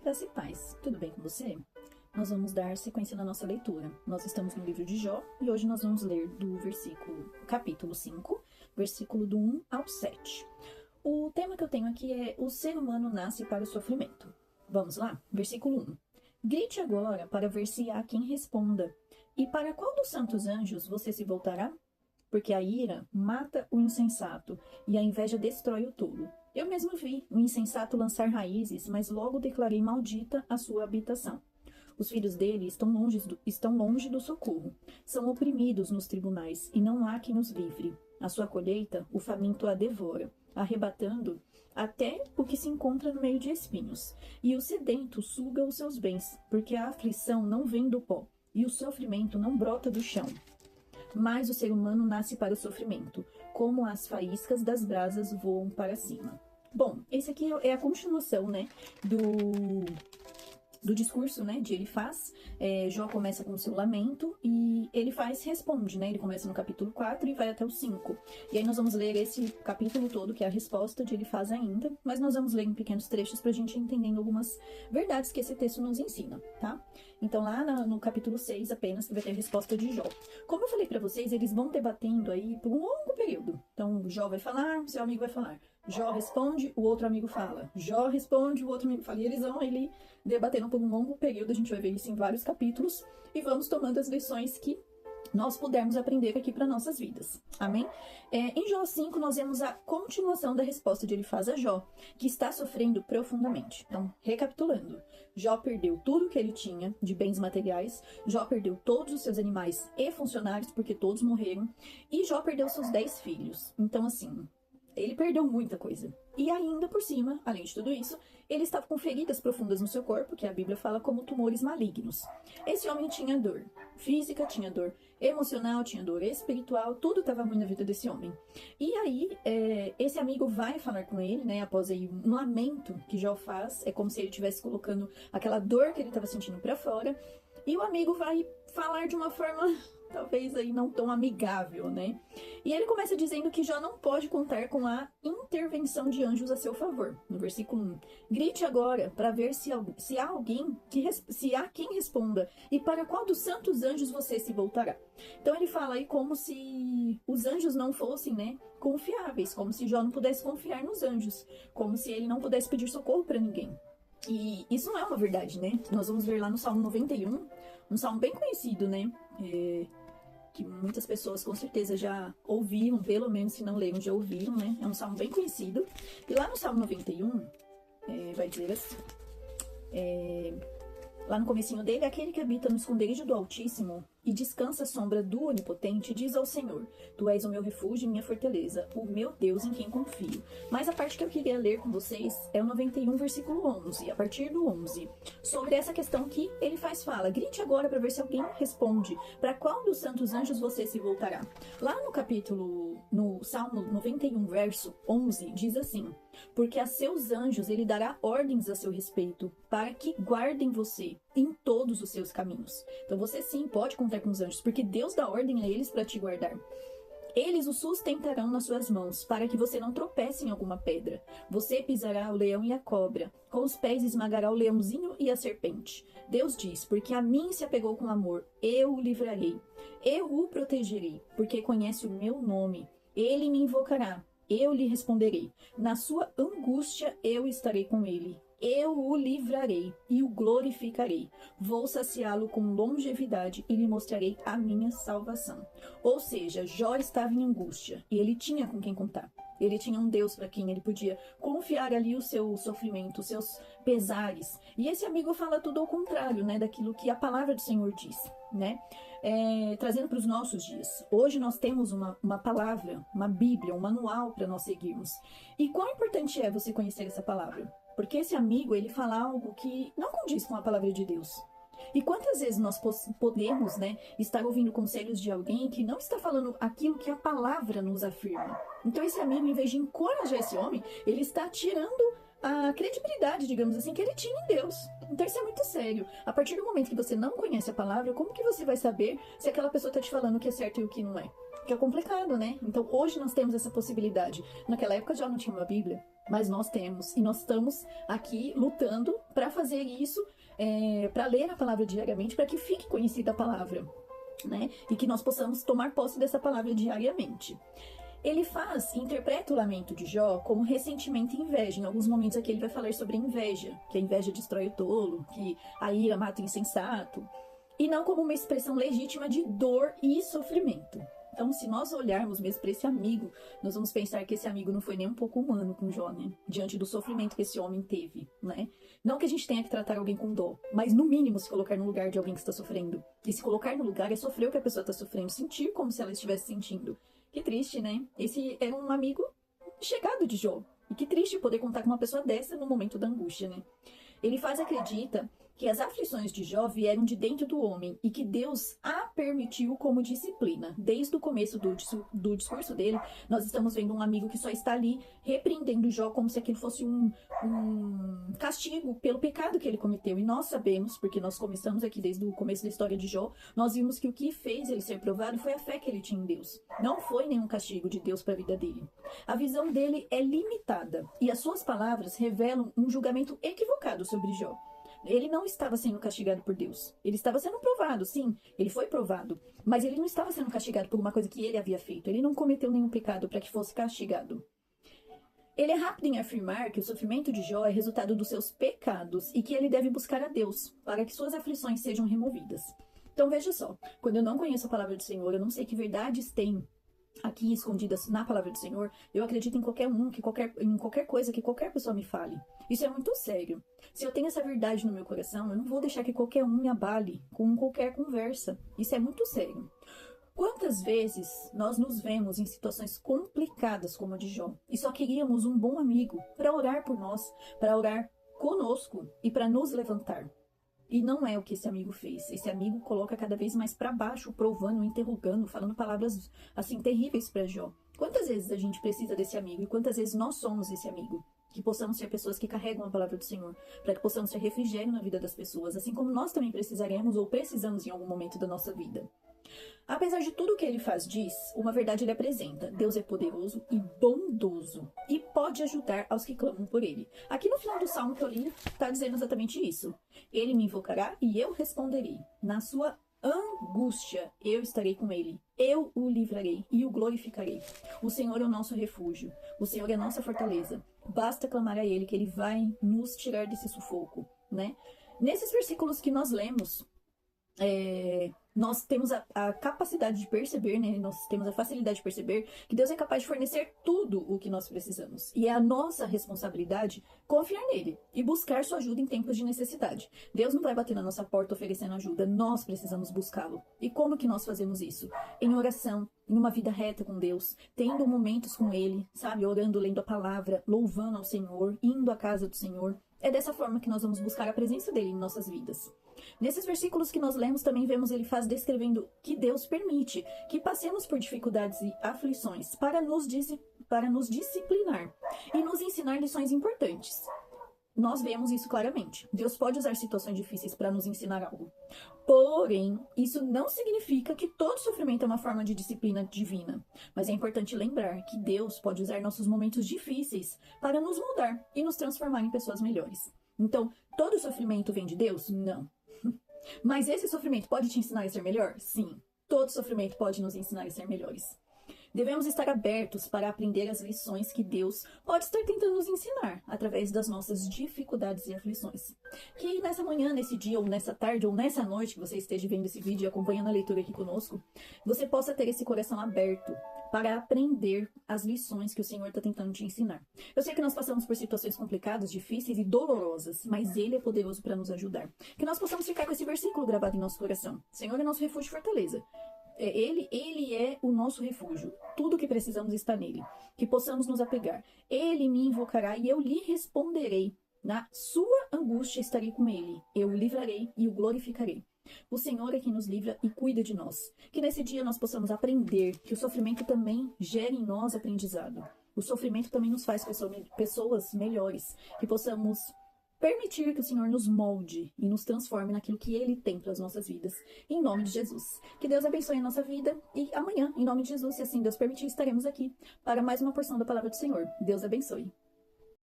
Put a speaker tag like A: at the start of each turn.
A: Graça e paz, tudo bem com você? Nós vamos dar sequência na nossa leitura. Nós estamos no livro de Jó e hoje nós vamos ler do capítulo 5, versículo do 1 ao 7. O tema que eu tenho aqui é: o ser humano nasce para o sofrimento. Vamos lá? Versículo 1. Grite agora para ver se há quem responda. E para qual dos santos anjos você se voltará? Porque a ira mata o insensato e a inveja destrói o tolo. Eu mesmo vi o insensato lançar raízes, mas logo declarei maldita a sua habitação. Os filhos dele estão longe do socorro. São oprimidos nos tribunais, e não há quem os livre. A sua colheita, o faminto a devora, arrebatando até o que se encontra no meio de espinhos. E o sedento suga os seus bens, porque a aflição não vem do pó, e o sofrimento não brota do chão. Mas o ser humano nasce para o sofrimento, como as faíscas das brasas voam para cima. Bom, esse aqui é a continuação, né, do discurso, né, de Elifaz. Jó começa com o seu lamento e Elifaz responde, né, ele começa no capítulo 4 e vai até o 5. E aí nós vamos ler esse capítulo todo, que é a resposta de Elifaz ainda, mas nós vamos ler em pequenos trechos pra gente ir entendendo algumas verdades que esse texto nos ensina, tá? Então lá no capítulo 6 apenas vai ter a resposta de Jó. Como eu falei pra vocês, eles vão debatendo aí por um longo período. Então Jó vai falar, seu amigo vai falar. Jó responde, o outro amigo fala. Jó responde, o outro amigo fala. E eles vão ali debatendo por um longo período. A gente vai ver isso em vários capítulos. E vamos tomando as lições que nós pudermos aprender aqui para nossas vidas. Amém? Em Jó 5, nós vemos a continuação da resposta de Elifaz a Jó, que está sofrendo profundamente. Então, recapitulando. Jó perdeu tudo que ele tinha de bens materiais. Jó perdeu todos os seus animais e funcionários, porque todos morreram. E Jó perdeu seus 10 filhos. Então, assim, ele perdeu muita coisa. E ainda por cima, além de tudo isso, ele estava com feridas profundas no seu corpo, que a Bíblia fala como tumores malignos. Esse homem tinha dor física, tinha dor emocional, tinha dor espiritual, tudo estava ruim na vida desse homem. E aí, esse amigo vai falar com ele, né, após aí um lamento que Jó faz, é como se ele estivesse colocando aquela dor que ele estava sentindo para fora, e o amigo vai falar de uma forma talvez aí não tão amigável, né? E ele começa dizendo que Jó não pode contar com a intervenção de anjos a seu favor. No versículo 1. Grite agora para ver se há alguém, se há quem responda, e para qual dos santos anjos você se voltará. Então ele fala aí como se os anjos não fossem, né, confiáveis, como se Jó não pudesse confiar nos anjos, como se ele não pudesse pedir socorro para ninguém. E isso não é uma verdade, né? Nós vamos ver lá no Salmo 91, um salmo bem conhecido, né? Que muitas pessoas com certeza já ouviram, pelo menos se não leram, já ouviram, né? É um salmo bem conhecido. E lá no Salmo 91, vai dizer assim, lá no comecinho dele: aquele que habita no esconderijo do Altíssimo e descansa à sombra do Onipotente, diz ao Senhor: Tu és o meu refúgio e minha fortaleza, o meu Deus em quem confio. Mas a parte que eu queria ler com vocês é o 91, versículo 11, a partir do 11, sobre essa questão que ele fala: grite agora para ver se alguém responde, para qual dos santos anjos você se voltará. Lá no Salmo 91, verso 11, diz assim: porque a seus anjos ele dará ordens a seu respeito, para que guardem você em todos os seus caminhos. Então você sim pode contar com os anjos, porque Deus dá ordem a eles para te guardar. Eles o sustentarão nas suas mãos, para que você não tropece em alguma pedra. Você pisará o leão e a cobra, com os pés esmagará o leãozinho e a serpente. Deus diz: porque a mim se apegou com amor, eu o livrarei. Eu o protegerei, porque conhece o meu nome. Ele me invocará, eu lhe responderei. Na sua angústia eu estarei com ele. Eu o livrarei e o glorificarei. Vou saciá-lo com longevidade e lhe mostrarei a minha salvação. Ou seja, Jó estava em angústia e ele tinha com quem contar. Ele tinha um Deus para quem ele podia confiar ali o seu sofrimento, os seus pesares. E esse amigo fala tudo ao contrário, né, daquilo que a palavra do Senhor diz, né? Trazendo para os nossos dias. Hoje nós temos uma palavra, uma Bíblia, um manual para nós seguirmos. E quão importante é você conhecer essa palavra? Porque esse amigo, ele fala algo que não condiz com a palavra de Deus. E quantas vezes nós podemos, né, estar ouvindo conselhos de alguém que não está falando aquilo que a palavra nos afirma? Então esse amigo, em vez de encorajar esse homem, ele está tirando a credibilidade, digamos assim, que ele tinha em Deus. Então isso é muito sério. A partir do momento que você não conhece a palavra, como que você vai saber se aquela pessoa está te falando o que é certo e o que não é? Que é complicado, né? Então hoje nós temos essa possibilidade. Naquela época já não tinha uma Bíblia. mas nós temos. E nós estamos aqui lutando para fazer isso, para ler a palavra diariamente, para que fique conhecida a palavra, né? E que nós possamos tomar posse dessa palavra diariamente. Ele interpreta o lamento de Jó como ressentimento e inveja. Em alguns momentos aqui ele vai falar sobre inveja, que a inveja destrói o tolo, que a ira mata o insensato, e não como uma expressão legítima de dor e sofrimento. Então, se nós olharmos mesmo para esse amigo, nós vamos pensar que esse amigo não foi nem um pouco humano com Jó, né? Diante do sofrimento que esse homem teve, né? Não que a gente tenha que tratar alguém com dó, mas no mínimo se colocar no lugar de alguém que está sofrendo. E se colocar no lugar é sofrer o que a pessoa está sofrendo, sentir como se ela estivesse sentindo. Que triste, né? Esse era um amigo chegado de Jó. E que triste poder contar com uma pessoa dessa no momento da angústia, né? Elifaz acredita que as aflições de Jó vieram de dentro do homem e que Deus a permitiu como disciplina. Desde o começo do discurso dele, nós estamos vendo um amigo que só está ali repreendendo Jó como se aquilo fosse um castigo pelo pecado que ele cometeu. E nós sabemos, porque nós começamos aqui desde o começo da história de Jó, nós vimos que o que fez ele ser provado foi a fé que ele tinha em Deus. Não foi nenhum castigo de Deus para a vida dele. A visão dele é limitada e as suas palavras revelam um julgamento equivocado sobre Jó. Ele não estava sendo castigado por Deus. Ele estava sendo provado, sim, ele foi provado. Mas ele não estava sendo castigado por uma coisa que ele havia feito. Ele não cometeu nenhum pecado para que fosse castigado. Ele é rápido em afirmar que o sofrimento de Jó é resultado dos seus pecados e que ele deve buscar a Deus para que suas aflições sejam removidas. Então veja só, quando eu não conheço a palavra do Senhor, eu não sei que verdades tem aqui escondidas na palavra do Senhor, eu acredito em em qualquer coisa que qualquer pessoa me fale. Isso é muito sério. Se eu tenho essa verdade no meu coração, eu não vou deixar que qualquer um me abale com qualquer conversa. Isso é muito sério. Quantas vezes nós nos vemos em situações complicadas como a de Jó e só queríamos um bom amigo para orar por nós, para orar conosco e para nos levantar. E não é o que esse amigo fez. Esse amigo coloca cada vez mais para baixo, provando, interrogando, falando palavras assim terríveis para Jó. Quantas vezes a gente precisa desse amigo e quantas vezes nós somos esse amigo? Que possamos ser pessoas que carregam a palavra do Senhor, para que possamos ser refrigério na vida das pessoas, assim como nós também precisaremos ou precisamos em algum momento da nossa vida. Apesar de tudo o que Elifaz diz, uma verdade ele apresenta. Deus é poderoso e bondoso e pode ajudar aos que clamam por ele. Aqui no final do salmo que eu li, está dizendo exatamente isso. Ele me invocará e eu responderei. Na sua angústia eu estarei com ele. Eu o livrarei e o glorificarei. O Senhor é o nosso refúgio. O Senhor é a nossa fortaleza. Basta clamar a ele que ele vai nos tirar desse sufoco, né? Nesses versículos que nós lemos, nós temos a capacidade de perceber, né? Nós temos a facilidade de perceber que Deus é capaz de fornecer tudo o que nós precisamos. E é a nossa responsabilidade confiar nele e buscar sua ajuda em tempos de necessidade. Deus não vai bater na nossa porta oferecendo ajuda, nós precisamos buscá-lo. E como que nós fazemos isso? Em oração, em uma vida reta com Deus, tendo momentos com ele, sabe? Orando, lendo a palavra, louvando ao Senhor, indo à casa do Senhor. É dessa forma que nós vamos buscar a presença dele em nossas vidas. Nesses versículos que nós lemos, também vemos Elifaz descrevendo que Deus permite que passemos por dificuldades e aflições para nos disciplinar e nos ensinar lições importantes. Nós vemos isso claramente. Deus pode usar situações difíceis para nos ensinar algo. Porém, isso não significa que todo sofrimento é uma forma de disciplina divina. Mas é importante lembrar que Deus pode usar nossos momentos difíceis para nos moldar e nos transformar em pessoas melhores. Então, todo sofrimento vem de Deus? Não. Mas esse sofrimento pode te ensinar a ser melhor? Sim. Todo sofrimento pode nos ensinar a ser melhores. Devemos estar abertos para aprender as lições que Deus pode estar tentando nos ensinar através das nossas dificuldades e aflições. Que nessa manhã, nesse dia, ou nessa tarde, ou nessa noite que você esteja vendo esse vídeo e acompanhando a leitura aqui conosco, você possa ter esse coração aberto para aprender as lições que o Senhor está tentando te ensinar. Eu sei que nós passamos por situações complicadas, difíceis e dolorosas, mas Ele é poderoso para nos ajudar. Que nós possamos ficar com esse versículo gravado em nosso coração. Senhor é nosso refúgio e fortaleza. Ele é o nosso refúgio. Tudo o que precisamos está nele. Que possamos nos apegar. Ele me invocará e eu lhe responderei. Na sua angústia estarei com ele. Eu o livrarei e o glorificarei. O Senhor é quem nos livra e cuida de nós. Que nesse dia nós possamos aprender que o sofrimento também gera em nós aprendizado. O sofrimento também nos faz pessoas melhores. Que possamos permitir que o Senhor nos molde e nos transforme naquilo que Ele tem para as nossas vidas. Em nome de Jesus. Que Deus abençoe a nossa vida e amanhã, em nome de Jesus, se assim Deus permitir, estaremos aqui para mais uma porção da palavra do Senhor. Deus abençoe.